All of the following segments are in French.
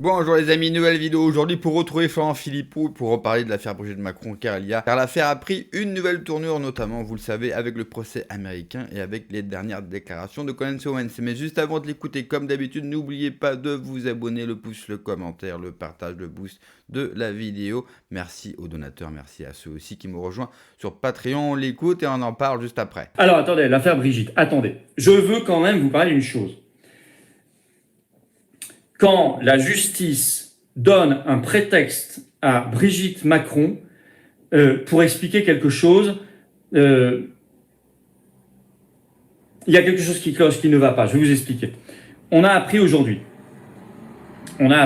Bonjour les amis, nouvelle vidéo aujourd'hui pour retrouver Florent Philippot pour reparler de l'affaire Brigitte Macron car l'affaire a pris une nouvelle tournure notamment, vous le savez, avec le procès américain et avec les dernières déclarations de Collins Owens. Mais juste avant de l'écouter, comme d'habitude, n'oubliez pas de vous abonner, le pouce, le commentaire, le partage, le boost de la vidéo. Merci aux donateurs, merci à ceux aussi qui me rejoignent sur Patreon, on l'écoute et on en parle juste après. Alors attendez, l'affaire Brigitte, attendez. Je veux quand même vous parler d'une chose. Quand la justice donne un prétexte à Brigitte Macron pour expliquer quelque chose, il y a quelque chose qui cloche, qui ne va pas. Je vais vous expliquer. On a appris aujourd'hui. Alors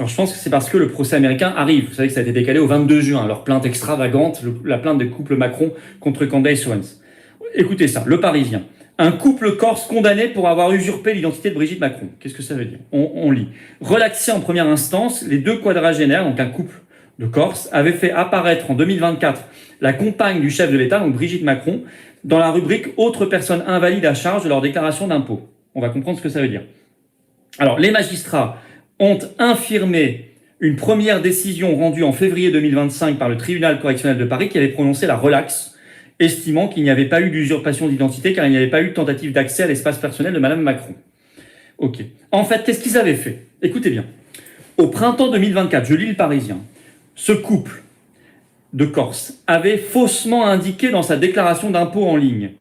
je pense que c'est parce que le procès américain arrive. Vous savez que ça a été décalé au 22 juin. Leur plainte extravagante, la plainte des couples Macron contre Candace Owens. Écoutez ça, Le Parisien. Un couple corse condamné pour avoir usurpé l'identité de Brigitte Macron. Qu'est-ce que ça veut dire ? On lit. Relaxé en première instance, les deux quadragénaires, donc un couple de Corse, avaient fait apparaître en 2024 la compagne du chef de l'État, donc Brigitte Macron, dans la rubrique « Autres personnes invalides à charge de leur déclaration d'impôt ». On va comprendre ce que ça veut dire. Alors, les magistrats ont infirmé une première décision rendue en février 2025 par le tribunal correctionnel de Paris qui avait prononcé la relaxe, estimant qu'il n'y avait pas eu d'usurpation d'identité car il n'y avait pas eu de tentative d'accès à l'espace personnel de Madame Macron. Ok. En fait, qu'est-ce qu'ils avaient fait ? Écoutez bien. Au printemps 2024, je lis Le Parisien, ce couple de Corse avait faussement indiqué dans sa déclaration d'impôt en ligne,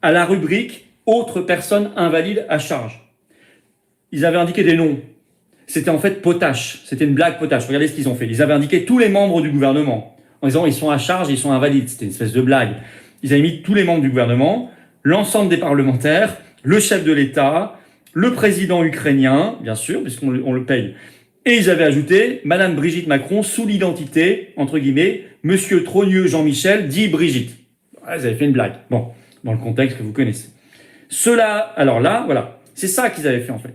à la rubrique « Autres personnes invalides à charge ». Ils avaient indiqué des noms. C'était en fait potache. C'était une blague potache. Regardez ce qu'ils ont fait. Ils avaient indiqué tous les membres du gouvernement en disant ils sont à charge, ils sont invalides. C'était une espèce de blague. Ils avaient mis tous les membres du gouvernement, l'ensemble des parlementaires, le chef de l'État, le président ukrainien, bien sûr, puisqu'on le paye. Et ils avaient ajouté Madame Brigitte Macron sous l'identité, entre guillemets, Monsieur Trogneux Jean-Michel dit Brigitte. Ils avaient fait une blague. Bon, dans le contexte que vous connaissez. Cela, alors là, voilà, c'est ça qu'ils avaient fait en fait.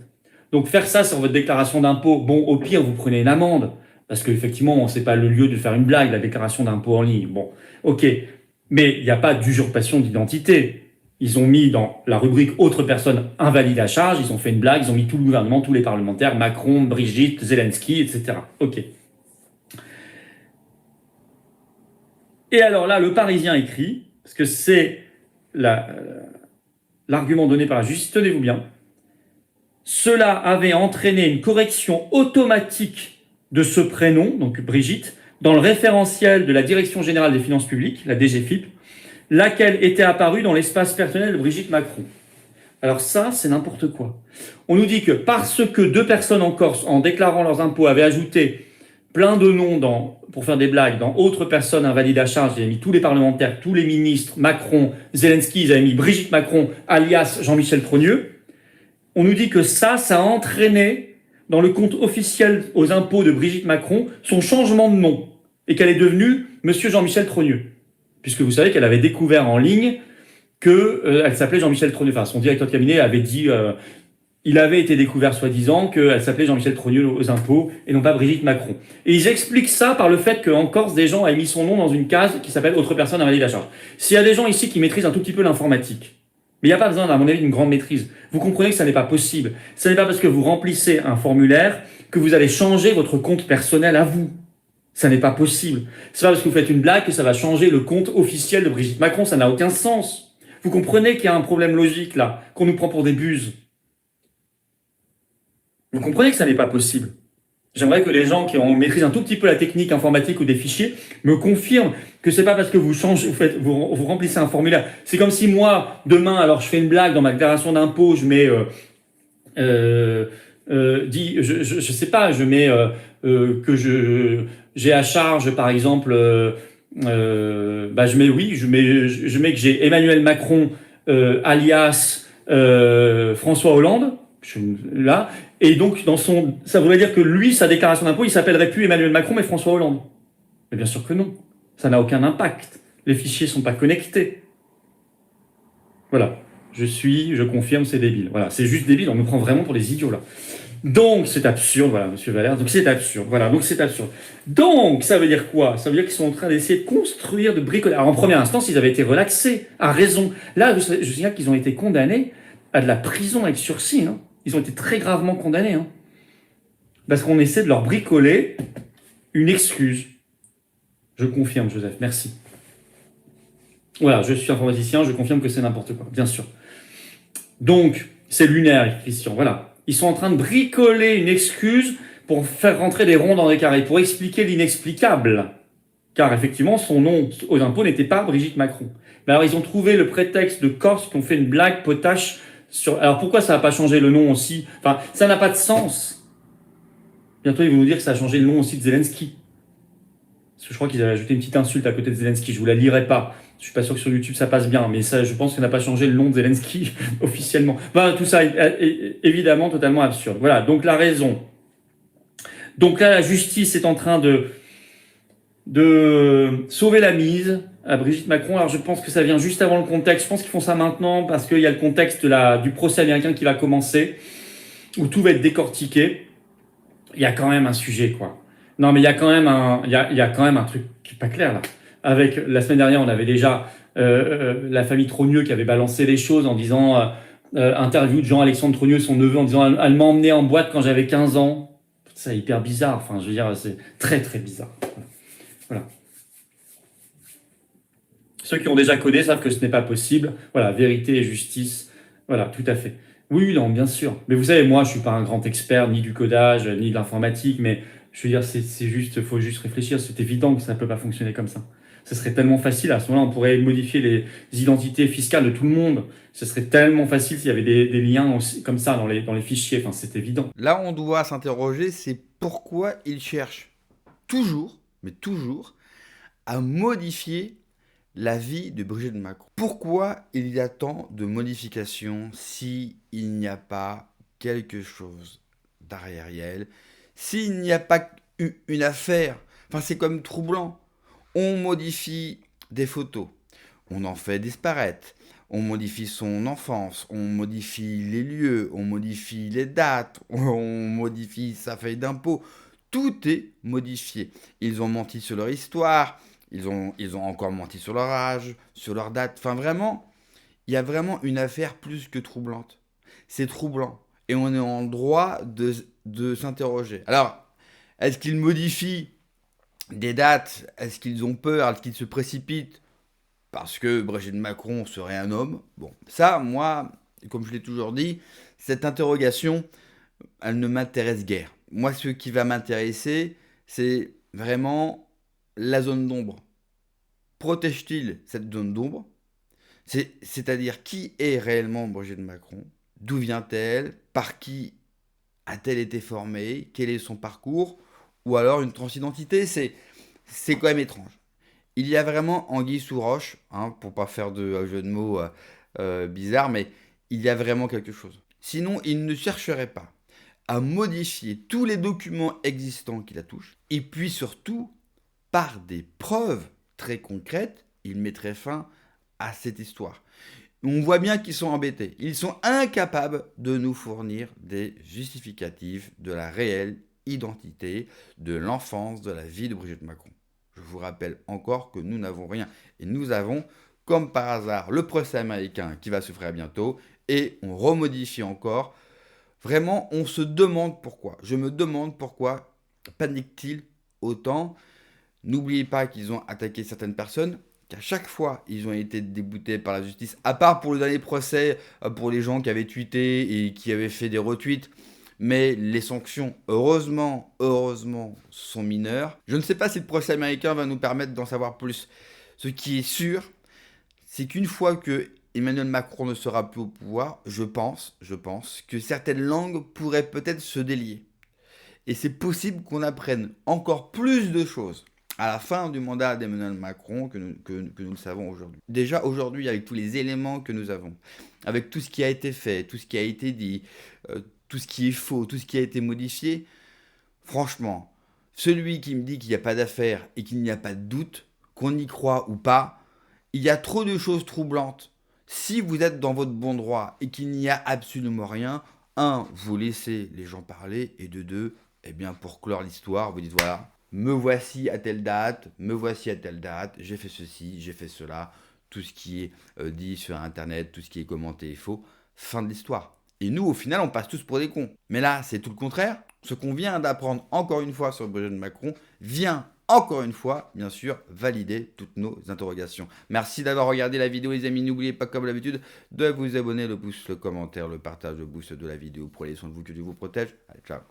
Donc faire ça sur votre déclaration d'impôt, bon, au pire, vous prenez une amende. Parce qu'effectivement, c'est pas le lieu de faire une blague, la déclaration d'impôt en ligne. Bon, ok. Mais il n'y a pas d'usurpation d'identité. Ils ont mis dans la rubrique « Autres personnes invalides à charge », ils ont fait une blague, ils ont mis tout le gouvernement, tous les parlementaires, Macron, Brigitte, Zelensky, etc. Ok. Et alors là, Le Parisien écrit, parce que c'est l'argument donné par la justice, tenez-vous bien, cela avait entraîné une correction automatique de ce prénom, donc Brigitte, dans le référentiel de la Direction Générale des Finances Publiques, la DGFiP, laquelle était apparue dans l'espace personnel de Brigitte Macron. Alors ça, c'est n'importe quoi. On nous dit que parce que deux personnes en Corse, en déclarant leurs impôts, avaient ajouté plein de noms pour faire des blagues dans autres personnes invalides à charge, ils avaient mis tous les parlementaires, tous les ministres, Macron, Zelensky, ils avaient mis Brigitte Macron, alias Jean-Michel Trogneux. On nous dit que ça a entraîné dans le compte officiel aux impôts de Brigitte Macron son changement de nom et qu'elle est devenue Monsieur Jean-Michel Trogneux. Puisque vous savez qu'elle avait découvert en ligne qu'elle s'appelait Jean-Michel Trogneux. Enfin, son directeur de cabinet avait dit, il avait été découvert soi-disant qu'elle s'appelait Jean-Michel Trogneux aux impôts et non pas Brigitte Macron. Et ils expliquent ça par le fait qu'en Corse, des gens avaient mis son nom dans une case qui s'appelle Autres personnes invalides à charge. S'il y a des gens ici qui maîtrisent un tout petit peu l'informatique, mais il n'y a pas besoin, à mon avis, d'une grande maîtrise. Vous comprenez que ça n'est pas possible. Ce n'est pas parce que vous remplissez un formulaire que vous allez changer votre compte personnel à vous. Ça n'est pas possible. C'est pas parce que vous faites une blague que ça va changer le compte officiel de Brigitte Macron. Ça n'a aucun sens. Vous comprenez qu'il y a un problème logique là, qu'on nous prend pour des buses. Vous comprenez que ça n'est pas possible. J'aimerais que les gens qui maîtrisent un tout petit peu la technique informatique ou des fichiers me confirment que c'est pas parce que vous remplissez un formulaire. C'est comme si moi, demain, alors je fais une blague dans ma déclaration d'impôt, je mets, je sais pas, je mets que j'ai à charge, par exemple, je mets que j'ai Emmanuel Macron, alias François Hollande. Là, et donc ça voudrait dire que lui, sa déclaration d'impôt, il s'appellerait plus Emmanuel Macron mais François Hollande. Mais bien sûr que non, ça n'a aucun impact. Les fichiers sont pas connectés. Voilà, je confirme, c'est débile. Voilà, c'est juste débile, on nous prend vraiment pour des idiots là. Donc c'est absurde, voilà, Monsieur Valère. Donc c'est absurde, voilà, donc c'est absurde. Donc ça veut dire quoi ? Ça veut dire qu'ils sont en train d'essayer de construire, de bricoler. Alors en première instance, ils avaient été relaxés, à raison. Là, je sais qu'ils ont été condamnés à de la prison avec sursis, hein. Ils ont été très gravement condamnés. Hein. Parce qu'on essaie de leur bricoler une excuse. Je confirme, Joseph, merci. Voilà, je suis informaticien, je confirme que c'est n'importe quoi, bien sûr. Donc, c'est lunaire, Christian, voilà. Ils sont en train de bricoler une excuse pour faire rentrer des ronds dans des carrés, pour expliquer l'inexplicable. Car effectivement, son nom aux impôts n'était pas Brigitte Macron. Mais alors, ils ont trouvé le prétexte de Corse qui ont fait une blague potache sur... Alors, pourquoi ça n'a pas changé le nom aussi? Enfin, ça n'a pas de sens. Bientôt, ils vont nous dire que ça a changé le nom aussi de Zelensky. Parce que je crois qu'ils avaient ajouté une petite insulte à côté de Zelensky. Je vous la lirai pas. Je suis pas sûr que sur YouTube ça passe bien, mais ça, je pense qu'on n'a pas changé le nom de Zelensky officiellement. Enfin, tout ça est évidemment totalement absurde. Voilà, donc la raison. Donc là, la justice est en train de sauver la mise à Brigitte Macron. Alors je pense que ça vient juste avant le contexte. Je pense qu'ils font ça maintenant parce qu'il y a le contexte du procès américain qui va commencer, où tout va être décortiqué. Il y a quand même un sujet, quoi. Non, mais il y a quand même un truc qui est pas clair là. Avec la semaine dernière, on avait déjà la famille Trogneux qui avait balancé les choses en disant interview de Jean-Alexandre Trogneux, son neveu, en disant elle m'a emmené en boîte quand j'avais 15 ans. C'est hyper bizarre. Enfin, je veux dire, c'est très très bizarre. Voilà. Ceux qui ont déjà codé savent que ce n'est pas possible. Voilà, vérité et justice. Voilà, tout à fait. Oui, non, bien sûr. Mais vous savez, moi, je suis pas un grand expert ni du codage, ni de l'informatique, mais je veux dire, c'est juste, faut juste réfléchir. C'est évident que ça ne peut pas fonctionner comme ça. Ce serait tellement facile. À ce moment-là, on pourrait modifier les identités fiscales de tout le monde. Ce serait tellement facile s'il y avait des liens aussi, comme ça dans les fichiers. Enfin, c'est évident. Là, on doit s'interroger, c'est pourquoi ils cherchent toujours, mais toujours, à modifier la vie de Brigitte Macron. Pourquoi il y a tant de modifications s'il n'y a pas quelque chose derrière elle, s'il n'y a pas une affaire? Enfin, c'est comme troublant. On modifie des photos, on en fait disparaître, on modifie son enfance, on modifie les lieux, on modifie les dates, on modifie sa feuille d'impôt. Tout est modifié. Ils ont menti sur leur histoire, ils ont encore menti sur leur âge, sur leur date. Enfin, vraiment, il y a vraiment une affaire plus que troublante. C'est troublant. Et on est en droit de s'interroger. Alors, est-ce qu'ils modifient des dates? Est-ce qu'ils ont peur? Est-ce qu'ils se précipitent parce que Brigitte Macron serait un homme? Bon, ça, moi, comme je l'ai toujours dit, cette interrogation, elle ne m'intéresse guère. Moi, ce qui va m'intéresser, c'est vraiment la zone d'ombre. Protège-t-il cette zone d'ombre? C'est-à-dire qui est réellement Brigitte Macron? D'où vient-elle? Par qui a-t-elle été formée? Quel est son parcours? Ou alors une transidentité? C'est quand même étrange. Il y a vraiment anguille sous roche, hein, pour pas faire de jeu de mots bizarre, mais il y a vraiment quelque chose. Sinon, il ne chercherait pas à modifier tous les documents existants qui la touchent, et puis surtout, par des preuves très concrètes, il mettrait fin à cette histoire. On voit bien qu'ils sont embêtés. Ils sont incapables de nous fournir des justificatifs de la réelle identité, de l'enfance, de la vie de Brigitte Macron. Je vous rappelle encore que nous n'avons rien. Et nous avons, comme par hasard, le procès américain qui va se faire bientôt, et on remodifie encore. Vraiment, on se demande pourquoi. Je me demande pourquoi paniquent-ils autant. N'oubliez pas qu'ils ont attaqué certaines personnes, qu'à chaque fois, ils ont été déboutés par la justice, à part pour le dernier procès, pour les gens qui avaient tweeté et qui avaient fait des retweets. Mais les sanctions, heureusement, sont mineures. Je ne sais pas si le procès américain va nous permettre d'en savoir plus. Ce qui est sûr, c'est qu'une fois que Emmanuel Macron ne sera plus au pouvoir, je pense que certaines langues pourraient peut-être se délier. Et c'est possible qu'on apprenne encore plus de choses à la fin du mandat d'Emmanuel Macron que nous le savons aujourd'hui. Déjà aujourd'hui, avec tous les éléments que nous avons, avec tout ce qui a été fait, tout ce qui a été dit, tout ce qui est faux, tout ce qui a été modifié, franchement, celui qui me dit qu'il n'y a pas d'affaire et qu'il n'y a pas de doute, qu'on y croit ou pas, il y a trop de choses troublantes. Si vous êtes dans votre bon droit et qu'il n'y a absolument rien, un, vous laissez les gens parler, et de deux, eh bien pour clore l'histoire, vous dites voilà, me voici à telle date, j'ai fait ceci, j'ai fait cela, tout ce qui est dit sur Internet, tout ce qui est commenté est faux, fin de l'histoire. Et nous, au final, on passe tous pour des cons. Mais là, c'est tout le contraire. Ce qu'on vient d'apprendre encore une fois sur le projet de Macron vient encore une fois, bien sûr, valider toutes nos interrogations. Merci d'avoir regardé la vidéo, les amis. N'oubliez pas, comme d'habitude, de vous abonner, le pouce, le commentaire, le partage, le boost de la vidéo. Prenez soin de vous, que Dieu vous protège. Allez, ciao.